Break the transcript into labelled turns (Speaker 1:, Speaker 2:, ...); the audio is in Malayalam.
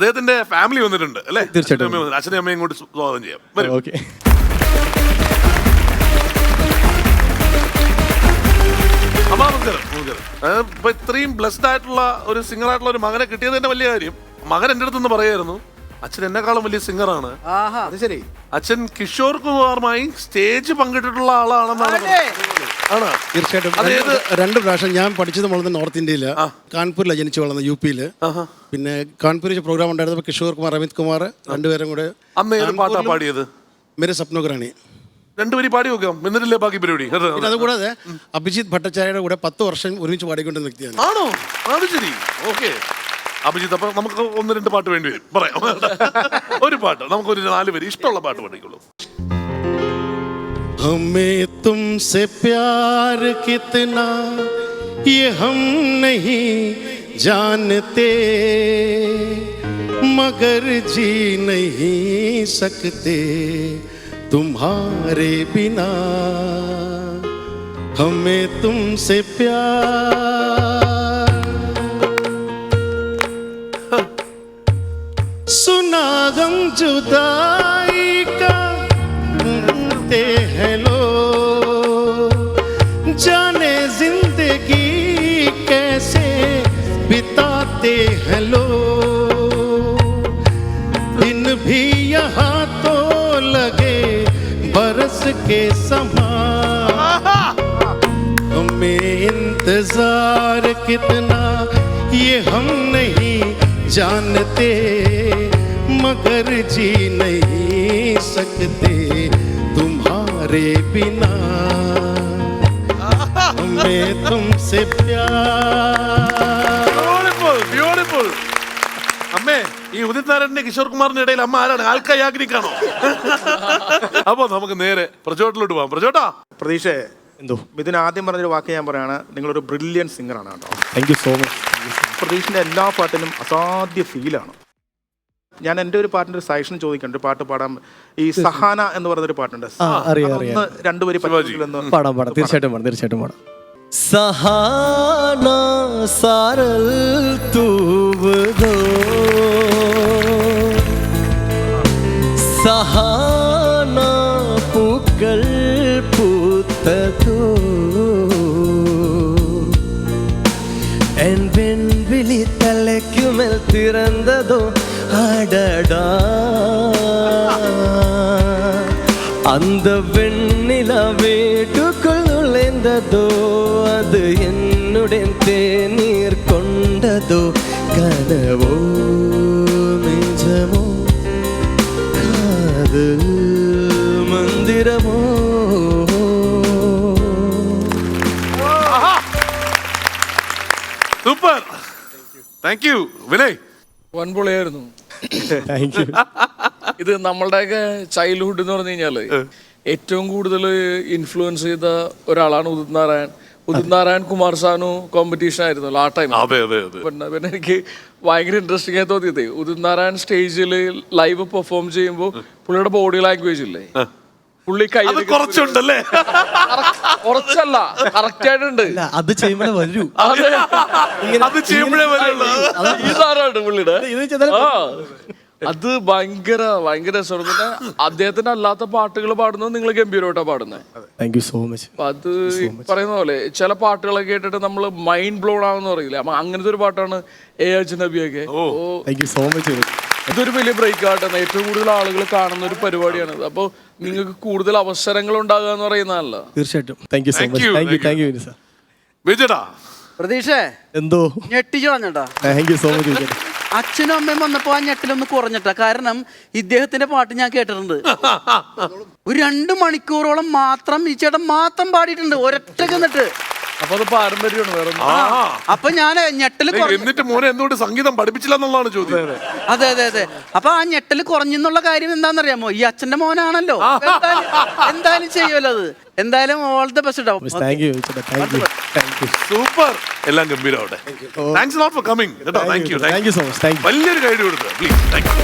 Speaker 1: അദ്ദേഹത്തിന്റെ ഫാമിലി വന്നിട്ടുണ്ട് അല്ലേ?
Speaker 2: തീർച്ചയായിട്ടും.
Speaker 1: അച്ഛനും അമ്മയും കൂടി സ്വാഗതം ചെയ്യാം. വരൂ.
Speaker 2: ഓക്കെ.
Speaker 1: അമ്മ നമസ്കാരം. ഇപ്പൊ ഇത്രയും ബ്ലെസ്ഡ് ആയിട്ടുള്ള ഒരു സിംഗർ ആയിട്ടുള്ള ഒരു മകനെ കിട്ടിയത് തന്നെ വലിയ കാര്യം. മകൻ എന്റെ അടുത്ത് പറയായിരുന്നു, അച്ഛൻ എന്നെക്കാളും വലിയ സിംഗറാണ്.
Speaker 3: അത് ശരി.
Speaker 1: അച്ഛൻ കിഷോർ കുമാറുമായി സ്റ്റേജ് പങ്കിട്ടിട്ടുള്ള ആളാണെന്നാണ്.
Speaker 2: തീർച്ചയായിട്ടും.
Speaker 1: അതായത്
Speaker 2: 2 പ്രാവശ്യം ഞാൻ പഠിച്ചത് മുഴുവൻ നോർത്ത് ഇന്ത്യയില്, കാൺപൂരിലാണ് ജനിച്ചു വളർന്നത്, UP-ല്. പിന്നെ കാൺപൂരിൽ പ്രോഗ്രാം ഉണ്ടായിരുന്നപ്പോൾ കിഷോർ കുമാർ, അമിത് കുമാർ രണ്ടുപേരും കൂടെ.
Speaker 1: അന്ന് ഏത് പാട്ടാ പാടിയത്?
Speaker 2: മേരെ സപ്നോഗ്രാണി.
Speaker 1: 2 വരി പാടി നോക്കാം, എന്നിട്ടില്ലേ ബാക്കി പരിപാടി.
Speaker 2: പിന്നെ അതുകൂടാതെ അഭിജിത്ത് ഭട്ടാചാര്യയുടെ കൂടെ 10 വർഷം ഒരുമിച്ച് പാടിക്കൊണ്ടിരുന്ന വ്യക്തിയാണ്.
Speaker 1: ആണോ? അത് ശരി. ഓക്കെ അഭിജിത്ത്, അപ്പൊ നമുക്ക് 1-2 പാട്ട് വേണ്ടി വരും. പറയാം. ഒരു പാട്ട് നമുക്കൊരു 4 വരി ഇഷ്ടമുള്ള പാട്ട് പാടിക്കുള്ളൂ.
Speaker 2: हमें तुमसे प्यार कितना ये हम नहीं जानते, मगर जी नहीं सकते तुम्हारे बिना. हमें तुमसे प्यार, सुना गम जुदाई का हैं लोग, जाने जिंदगी कैसे बिताते हैं लोग. दिन भी यहाँ तो लगे बरस के समान. हमें इंतजार कितना ये हम नहीं जानते, मगर जी नहीं सकते तुम्हारे बिना. हमें तुमसे प्यार.
Speaker 1: ബ്യൂട്ടിഫുൾ. അമ്മേ, ഈ ഉദിത് നാരായണന്റെ കിഷോർ കുമാറിന്റെ ഇടയിൽ അമ്മ ആരാണ്? ആൽക്കയാഗ്നിക്കാണോ? അപ്പൊ നമുക്ക് നേരെ പ്രജോട്ടിലോട്ട് പോവാം. പ്രജോട്ടാ.
Speaker 3: പ്രതീക്ഷേ,
Speaker 2: എന്തോ
Speaker 3: ഇതിന് ആദ്യം പറഞ്ഞൊരു വാക്ക് ഞാൻ പറയാണ്, നിങ്ങളൊരു ബ്രില്യൻ സിംഗറാണ് കേട്ടോ.
Speaker 2: Thank you so much.
Speaker 3: പ്രതീക്ഷിന്റെ എല്ലാ പാട്ടിനും അസാധ്യ ഫീലാണ്. ഞാൻ എൻ്റെ ഒരു പാട്ടിൻ്റെ ഒരു സജഷൻ ചോദിക്കണ്ട, ഒരു പാട്ട് പാടാൻ. ഈ സഹാന എന്ന് പറയുന്നൊരു പാട്ടുണ്ട്,
Speaker 2: അറിയാം.
Speaker 3: 2 വരി
Speaker 2: പാടാം. തീർച്ചയായിട്ടും പാടാം. സഹാന സാരൽ തൂവദോ, സഹാന പൂക്കൾ പൂത്തതോ, എൻ വെൺവിളി തലയ്ക്കുമേൽ തിറന്നതോ, അടടാ அந்த வெண்ணில வீட்டுக்குள் நுழைந்ததோ, அது என்னுடைய தேநீர் கொண்டதோ, கனவோ நெஞ்சமோ காதல் மந்திரமோ.
Speaker 1: സൂപ്പർ. Thank you Vinay.
Speaker 4: വൻപൊളിയായിരുന്നു. ഇത് നമ്മളുടെയൊക്കെ ചൈൽഡ്ഹുഡ് എന്ന് പറഞ്ഞു കഴിഞ്ഞാല് ഏറ്റവും കൂടുതൽ ഇൻഫ്ലുവൻസ് ചെയ്ത ഒരാളാണ് ഉദിത് നാരായൺ. ഉദിത് നാരായൺ കുമാർ സാനു കോമ്പറ്റീഷൻ ആയിരുന്നല്ലോ ആ ടൈം. പിന്നെ എനിക്ക് ഭയങ്കര ഇൻട്രസ്റ്റിംഗ് ആയി തോന്നിയത്, ഉദിത് നാരായൺ സ്റ്റേജിൽ ലൈവ് പെർഫോം ചെയ്യുമ്പോൾ പുള്ളിയുടെ ബോഡി ലാംഗ്വേജ് ഇല്ലേ, പുള്ളി കൈ
Speaker 1: കുറച്ചുണ്ടല്ലേ?
Speaker 4: കുറച്ചല്ല, കറക്റ്റ് ആയിട്ടുണ്ട്.
Speaker 2: അത് ചെയ്യുമ്പോഴേ വരൂ.
Speaker 4: ഇതാരാണ് പുള്ളിയുടെ. അത് ഭയങ്കര രസമാണ്. പിന്നെ അദ്ദേഹത്തിന്റെ അല്ലാത്ത പാട്ടുകൾ പാടുന്നത് നിങ്ങൾ ഗംഭീരമായിട്ടാണ് പാടുന്നത്.
Speaker 2: Thank you so much.
Speaker 4: അത് പറയുന്ന പോലെ ചില പാട്ടുകളൊക്കെ കേട്ടിട്ട് നമ്മൾ മൈൻഡ് ബ്ലോൺ ആണെന്ന് പറയില്ല, അപ്പൊ അങ്ങനത്തെ ഒരു പാട്ടാണ് എ അജ്നബിയൊക്കെ. ഇതൊരു വലിയ ബ്രേക്ക് ആയിട്ടാണ്. ഏറ്റവും കൂടുതൽ ആളുകൾ കാണുന്ന ഒരു പരിപാടിയാണ്. അപ്പോൾ നിങ്ങൾക്ക് കൂടുതൽ അവസരങ്ങൾ ഉണ്ടാകുക എന്ന് പറയുന്നതല്ല.
Speaker 2: തീർച്ചയായിട്ടും. Thank you so much. Thank you sir.
Speaker 1: വിജയടാ.
Speaker 5: പ്രതീക്ഷേ,
Speaker 2: എന്തോ
Speaker 5: ഞെട്ടിച്ചു കളഞ്ഞിട്ടാ.
Speaker 2: Thank you so much.
Speaker 5: അച്ഛനും അമ്മയും വന്നപ്പോ ആ ഞെട്ടിലൊന്ന് കുറഞ്ഞിട്ടാ. കാരണം ഇദ്ദേഹത്തിന്റെ പാട്ട് ഞാൻ കേട്ടിട്ടുണ്ട്. ഒരു 2 മണിക്കൂറോളം മാത്രം ഈ ചേട്ടൻ മാത്രം പാടിയിട്ടുണ്ട് ഒരൊറ്റക്ക് നിന്നിട്ട്.
Speaker 4: അപ്പൊ അത് പാരമ്പര്യമാണ് വേറെ.
Speaker 5: അപ്പൊ ഞാൻ ഞെട്ടല്
Speaker 1: എന്നിട്ട് മോനെ എന്തുകൊണ്ട് സംഗീതം പഠിപ്പിച്ചില്ല എന്നുള്ളതാണ് ചോദ്യം.
Speaker 5: അതെ. അപ്പൊ ആ ഞെട്ടല് കുറഞ്ഞെന്നുള്ള കാര്യം എന്താണെന്നറിയാമോ? ഈ അച്ഛന്റെ മോനാണല്ലോ, എന്തായാലും ചെയ്യുമല്ലോ അത്. എന്തായാലും ഓൾ ദ ബെസ്റ്റ്.
Speaker 1: സൂപ്പർ. എല്ലാം ഗംഭീരമാവട്ടെ. Thanks lot for coming. Thank you so much. വലിയൊരു ഗൈഡ് കൊടുത്തു പ്ലീസ്. Thank U.